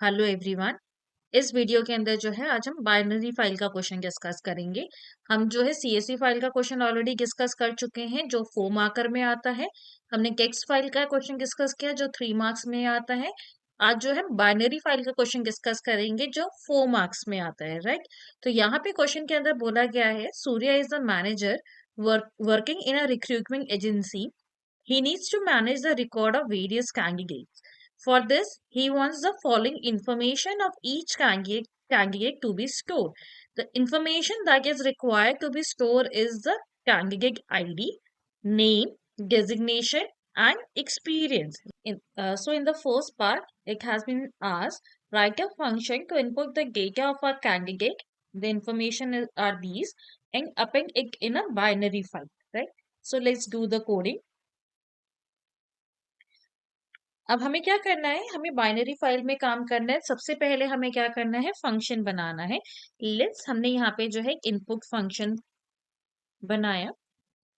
Hello everyone. इस video के अंदर जो है आज हम बाइनरी फाइल का क्वेश्चन डिस्कस करेंगे। हम जो है सीएसवी फाइल का क्वेश्चन ऑलरेडी डिस्कस कर चुके हैं जो 4 मार्कर में आता है। हमने टेक्स्ट फाइल का क्वेश्चन डिस्कस किया जो 3 मार्क्स में आता है। आज जो है बाइनरी फाइल का क्वेश्चन डिस्कस करेंगे जो 4 मार्क्स में आता है, राइट। तो यहाँ पे क्वेश्चन के अंदर बोला गया है Surya is the manager working in a recruitment agency. He needs to manage the record of various candidates. For this, he wants the following information of each candidate to be stored. The information that is required to be stored is the candidate ID, name, designation, and experience. So in the first part, it has been asked, write a function to input the data of a candidate. The are these and append it in a binary file, right? So let's do the coding. अब हमें क्या करना है, हमें binary file में काम करना है। सबसे पहले हमें क्या करना है, फंक्शन बनाना है। लेट्स हमने यहाँ पे जो है इनपुट फंक्शन बनाया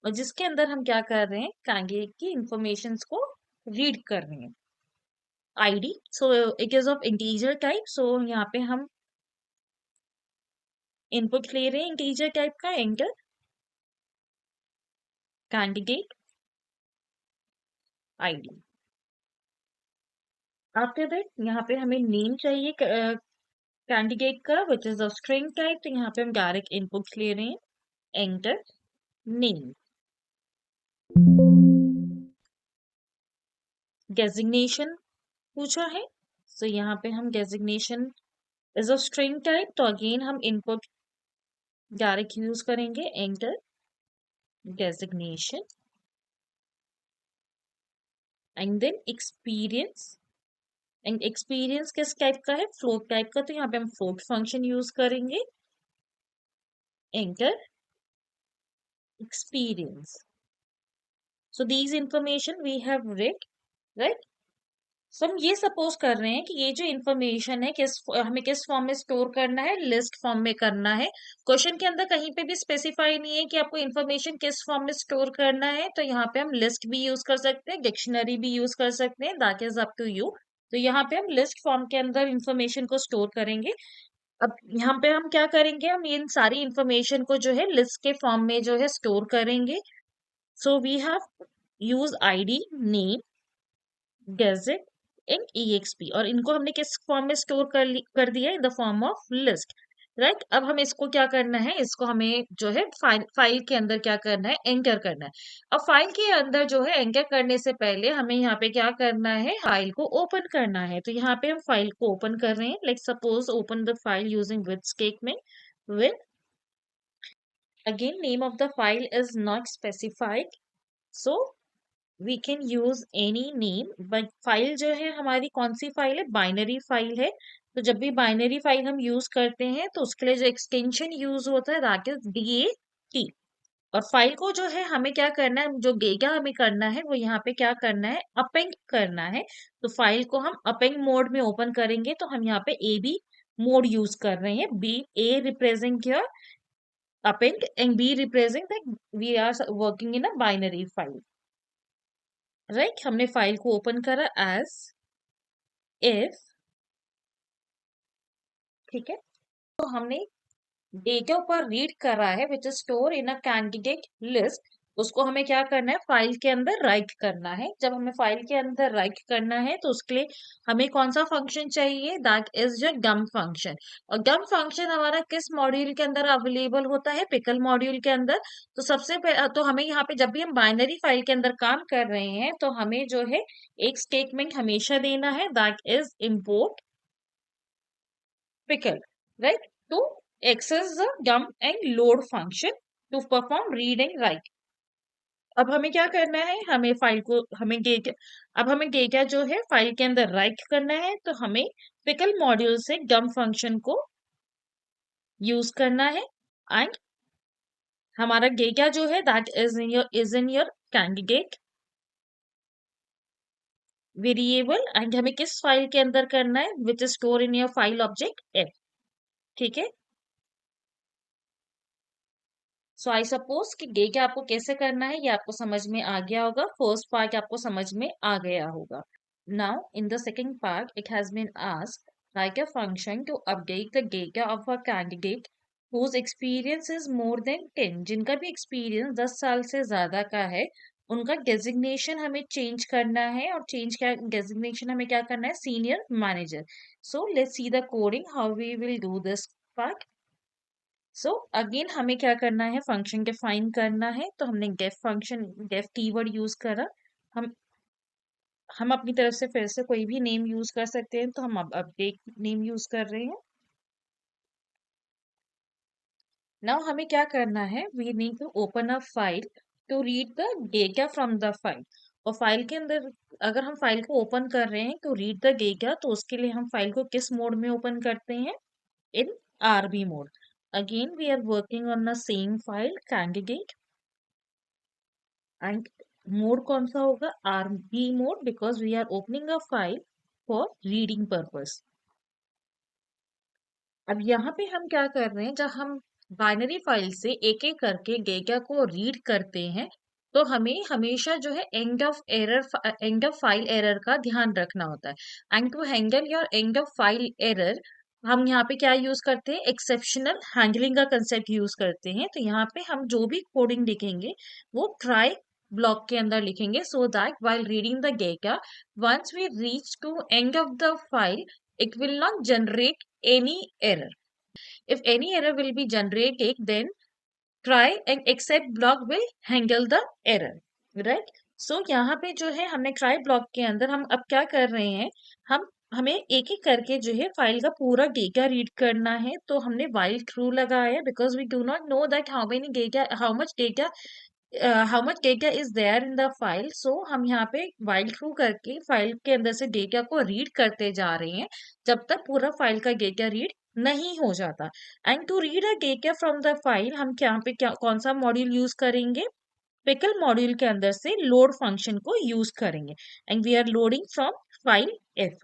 और जिसके अंदर हम क्या कर रहे हैं, कैंडिडेट की इंफॉर्मेशन को रीड कर रहे हैं। ID, so it is of integer type, so यहाँ पे हम इनपुट ले रहे हैं इंटीजर टाइप का। Enter candidate ID. After that यहाँ पे हमें नेम चाहिए कैंडिडेट का, which is of string type, तो यहाँ पे हम डायरेक्ट इनपुट ले रहे हैं। Enter name. डेजिग्नेशन पूछा है, तो यहाँ पे हम designation is a string type, तो अगेन हम इनपुट डायरेक्ट यूज करेंगे। Enter designation and then experience. And experience किस टाइप का है, फ्लोट टाइप का, तो यहाँ पे हम फ्लोट फंक्शन यूज करेंगे। Enter experience. So these information we have read, right? So हम ये सपोज कर रहे हैं कि ये जो इन्फॉर्मेशन है हमें किस फॉर्म में स्टोर करना है, लिस्ट फॉर्म में करना है। क्वेश्चन के अंदर कहीं पे भी स्पेसिफाई नहीं है कि आपको इन्फॉर्मेशन किस फॉर्म में स्टोर करना है, तो यहाँ पे हम लिस्ट भी यूज कर सकते हैं, डिक्शनरी भी यूज कर सकते हैं, that is up to you. तो यहाँ पे हम लिस्ट फॉर्म के अंदर इंफॉर्मेशन को स्टोर करेंगे। अब यहाँ पे हम क्या करेंगे, हम इन सारी इंफॉर्मेशन को जो है लिस्ट के फॉर्म में जो है स्टोर करेंगे। So we have use ID, name, गेजेट इन EXP, और इनको हमने किस फॉर्म में स्टोर कर दिया, in the form of list, right. अब हम इसको क्या करना है, इसको हमें जो है फाइल के अंदर क्या करना है, एंटर करना है। अब फाइल के अंदर जो है एंटर करने से पहले हमें यहाँ पे क्या करना है, फाइल को ओपन करना है। तो यहाँ पे हम फाइल को ओपन कर रहे हैं। Like suppose open the file using with statement with again name of the file is not specified, so we can use any name, but file जो है हमारी कौन सी फाइल है, बाइनरी फाइल है। तो जब भी बाइनरी फाइल हम यूज करते हैं तो उसके लिए जो एक्सटेंशन यूज होता है दैट इज DAT। और फाइल को जो है हमें क्या करना है, जो डेटा हमें करना है वो यहाँ पे क्या करना है, अपेंड करना है। तो फाइल को हम अपेंड मोड में ओपन करेंगे, तो हम यहाँ पे AB मोड यूज कर रहे हैं। B a represent your append and B represent that we are working in a binary file, right? हमने फाइल को ओपन करा as if, ठीक है। तो हमने डेटा पर रीड करा है which is store in a candidate list, उसको हमें क्या करना है, फाइल के अंदर राइट करना है। जब हमें फाइल के अंदर राइट करना है तो उसके लिए हमें कौन सा फंक्शन चाहिए, दैट इज द डम फंक्शन। और डम फंक्शन हमारा किस मॉड्यूल के अंदर अवेलेबल होता है, पिकल मॉड्यूल के अंदर। तो सबसे पहले तो हमें यहाँ पे जब भी हम बाइनरी फाइल के अंदर काम कर रहे हैं तो हमें जो है एक स्टेटमेंट हमेशा देना है, that is import pickle, right? To access the dump and load function to perform read and write. अब हमें क्या करना है, हमें फाइल को हमें डेटा अब हमें डेटा जो है फाइल के अंदर राइट करना है, तो हमें पिकल मॉड्यूल से डम फंक्शन को यूज करना है। एंड हमारा डेटा जो है that is in your candidate variable, and हमें किस फाइल के अंदर करना है, which is store in your file object F, ठीक है। सो आई सपोज कि डेटा आपको कैसे करना है ये आपको समझ में आ गया होगा। फर्स्ट पार्ट आपको समझ में आ गया होगा। Now in the second part it has been asked, like a function to update the data of a candidate whose experience is more than 10, जिनका भी experience 10 साल से ज्यादा का है, उनका डेजिग्नेशन हमें चेंज करना है, और चेंज क्या डेजिग्नेशन हमें क्या करना है, senior manager. So let's see the coding how we will do this part. So again हमें क्या करना है, फंक्शन डिफाइन करना है. तो हमने get function, get keyword use करा. हम हम अपनी तरफ से फिर से कोई भी नेम यूज कर सकते हैं, तो हम अब अपडेट नेम यूज कर रहे हैं. नाउ हमें क्या करना है, we need to open a file to read the data from the file. और फाइल के अंदर अगर हम फाइल को ओपन कर रहे हैं तो रीड द डेटा, तो उसके लिए हम फाइल को किस मोड में ओपन करते हैं, in RB mode. Again we are working on the same file candidate, and mode कौन सा होगा, RB mode, because we are opening a file for reading purpose. अब यहाँ पे हम क्या कर रहे हैं, जब हम बाइनरी फाइल से एक एक करके डेटा को रीड करते हैं, तो हमें हमेशा जो है एंड ऑफ फाइल एरर का ध्यान रखना होता है. And to handle your end of file error, हम यहाँ पे क्या यूज करते हैं, एक्सेप्शनल हैंडलिंग का कंसेप्ट यूज करते हैं. तो यहाँ पे हम जो भी कोडिंग लिखेंगे वो ट्राई ब्लॉक के अंदर लिखेंगे, so that while reading the data, once we reach to end of the file, it will not generate any error. If any error will be generated, then try and except block will handle the error, right? So यहाँ पे जो है हमने try block के अंदर हम अब क्या कर रहे हैं, हम हमें एक एक करके जो है फाइल का पूरा डेटा रीड करना है. तो हमने while true लगाया, because we do not know that how much data is there in the file. So हम यहाँ पे while true करके फाइल के अंदर से डेटा को रीड करते जा रहे हैं जब तक पूरा फाइल का डेटा रीड नहीं हो जाता. And to read a data from the file, हम यहाँ पे क्या कौन सा मॉड्यूल यूज करेंगे, पिकल मॉड्यूल के अंदर से लोड फंक्शन को यूज करेंगे. And we are loading from file F.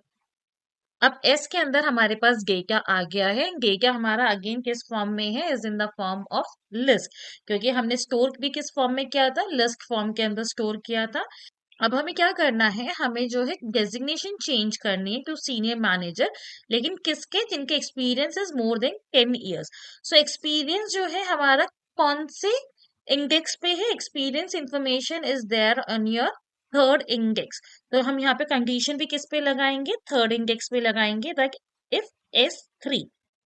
अब एस के अंदर हमारे पास डेटा आ गया है. डेटा हमारा अगेन किस फॉर्म में है, is in the form of list, क्योंकि हमने स्टोर भी किस फॉर्म में किया था, लिस्ट फॉर्म के अंदर स्टोर किया था. अब हमें क्या करना है, हमें जो है डेजिग्नेशन चेंज करनी है टू सीनियर मैनेजर, लेकिन किसके, जिनके experience is more than 10 years. So experience जो है हमारा कौन से इंडेक्स पे है, experience information is there on your third index. तो हम यहाँ पे कंडीशन भी किस पे लगाएंगे, थर्ड इंडेक्स पे लगाएंगे, दैट इफ S3,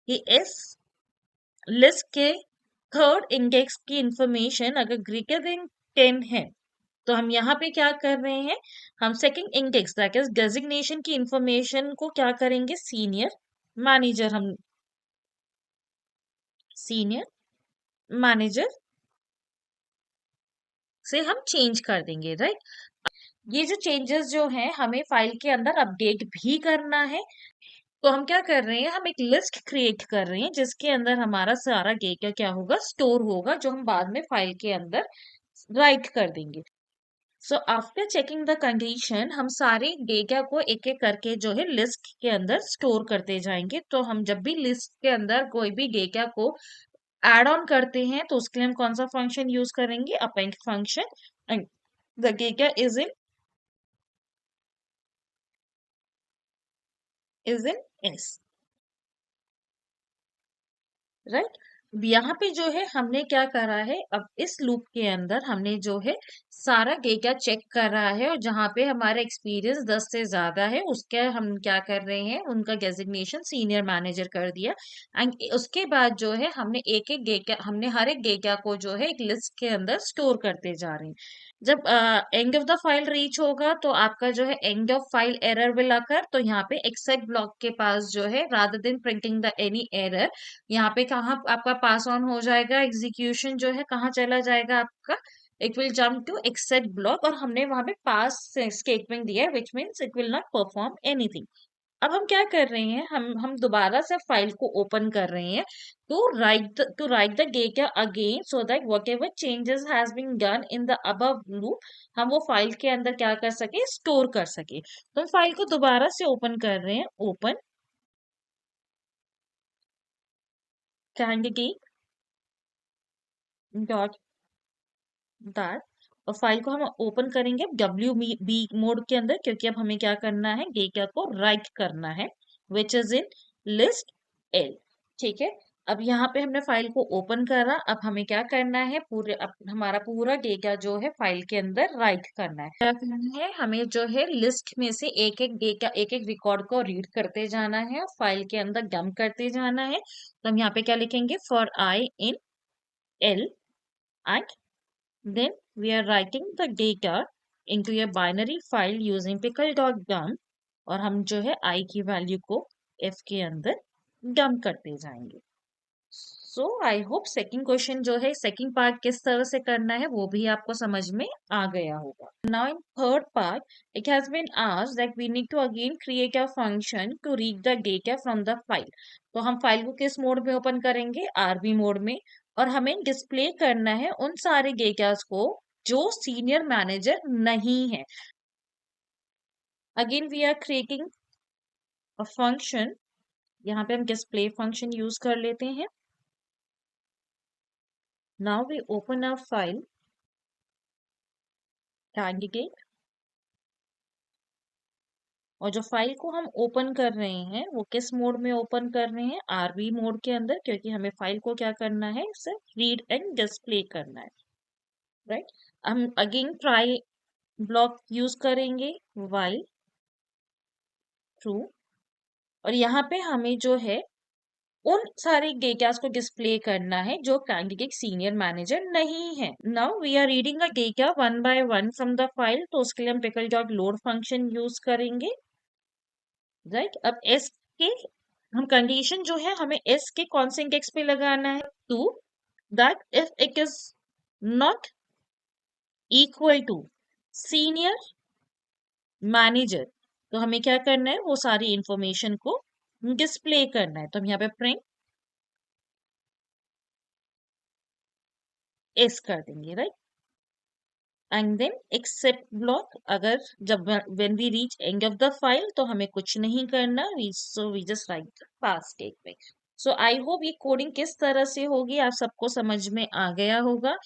ये एस लिस्ट के थर्ड इंडेक्स की इंफॉर्मेशन अगर ग्रेटर देन 10 है, तो हम यहाँ पे क्या कर रहे हैं, हम second index that is designation की इंफॉर्मेशन को क्या करेंगे, सीनियर मैनेजर, हम सीनियर मैनेजर से हम चेंज कर देंगे, राइट? ये जो चेंजेस जो हैं हमें फाइल के अंदर अपडेट भी करना है. तो हम क्या कर रहे हैं, हम एक लिस्ट क्रिएट कर रहे हैं जिसके अंदर हमारा सारा डेटा क्या होगा, स्टोर होगा, जो हम बाद में फाइल के अंदर राइट कर देंगे. So after checking the condition, हम सारे डेटा को एक एक करके जो है लिस्ट के अंदर स्टोर करते जाएंगे. तो हम जब भी लिस्ट के अंदर कोई भी डेटा को एड ऑन करते हैं, तो उसके लिए हम कौन सा फंक्शन यूज करेंगे, append function. And the data is in S, right? यहाँ पे जो है हमने क्या करा है, अब इस लूप के अंदर हमने जो है सारा डेटा चेक कर रहा है, और जहाँ पे हमारा एक्सपीरियंस 10 से ज्यादा है उसके हम क्या कर रहे हैं, उनका डेजिग्नेशन सीनियर मैनेजर कर दिया. एंड उसके बाद जो है हमने एक एक डेटा, हमने हर एक डेटा को जो है एक लिस्ट के अंदर स्टोर करते जा रहे हैं. जब and of the file reach होगा, तो आपका जो है and of file error will आकर, तो यहाँ पे एक्सेप्ट ब्लॉक के पास जो है, rather than printing the any error, यहाँ पे कहाँ आपका पास ऑन हो जाएगा, एग्जीक्यूशन जो है कहाँ चला जाएगा आपका, it will jump to except block, और हमने वहां पे पास स्टेटमेंट दिया है, which means it will not perform anything. अब हम क्या कर रहे हैं, हम दोबारा से फाइल को ओपन कर रहे हैं to write the data again, so that whatever changes has been done in the above loop, हम वो फाइल के अंदर क्या कर सके, स्टोर कर सके. तो हम फाइल को दोबारा से ओपन कर रहे हैं, ओपन कैंडिडेट डॉट दैट, और फाइल को हम ओपन करेंगे WB मोड के अंदर, क्योंकि अब हमें क्या करना है, डेटा को राइट करना है. Which is in list L. ठीक है, अब यहाँ पे हमने फाइल को ओपन करा, अब हमें क्या करना है, पूरे हमारा पूरा डेटा जो है फाइल के अंदर राइट करना है। क्या करना है, हमें जो है लिस्ट में से एक एक डेटा, एक एक रिकॉर्ड को रीड करते जाना है, फाइल के अंदर डंप करते जाना है। तो हम यहाँ पे क्या लिखेंगे, for i in l and then we are writing the data into a binary file using pickle.dump, और हम जो है आई की वैल्यू को एफ के अंदर डंप करते जाएंगे। सो आई होप सेकंड क्वेश्चन जो है, सेकंड पार्ट किस तरह से करना है वो भी आपको समझ में आ गया होगा। Now in third part it has been asked that we need to again create a function to read the data from the file. तो हम फाइल को किस मोड में ओपन करेंगे, आरबी मोड में, और हमें डिस्प्ले करना है उन सारे डेटास को जो सीनियर मैनेजर नहीं है। Again we are creating a function, यहाँ पे हम डिस्प्ले फंक्शन यूज कर लेते हैं। Now we open our file candidate, और जो फाइल को हम ओपन कर रहे हैं वो किस मोड में ओपन कर रहे हैं, आरबी मोड के अंदर, क्योंकि हमें फाइल को क्या करना है, सिर्फ रीड एंड डिस्प्ले करना है, राइट। हम अगेन ट्राई ब्लॉक यूज करेंगे, while ट्रू, और यहाँ पे हमें जो है उन सारे डेटास को डिस्प्ले करना है जो कैंडिडेट सीनियर मैनेजर नहीं है। Now we are reading a data one by one from the file, तो उसके लिए हम pickle dot load function use करेंगे, राइट। अब एस के हम कंडीशन जो है, हमें एस के कौन से इंडेक्स पे लगाना है, two, that if it is not equal to senior manager, तो हमें क्या करना है, वो सारी इंफॉर्मेशन को डिस्प्ले करना है। तो हम यहाँ पे प्रिंट एस कर देंगे, right. And then except block, अगर जब when we reach end of the file तो हमें कुछ नहीं करना, we just write pass statement. So I hope ये कोडिंग किस तरह से होगी आप सबको समझ में आ गया होगा।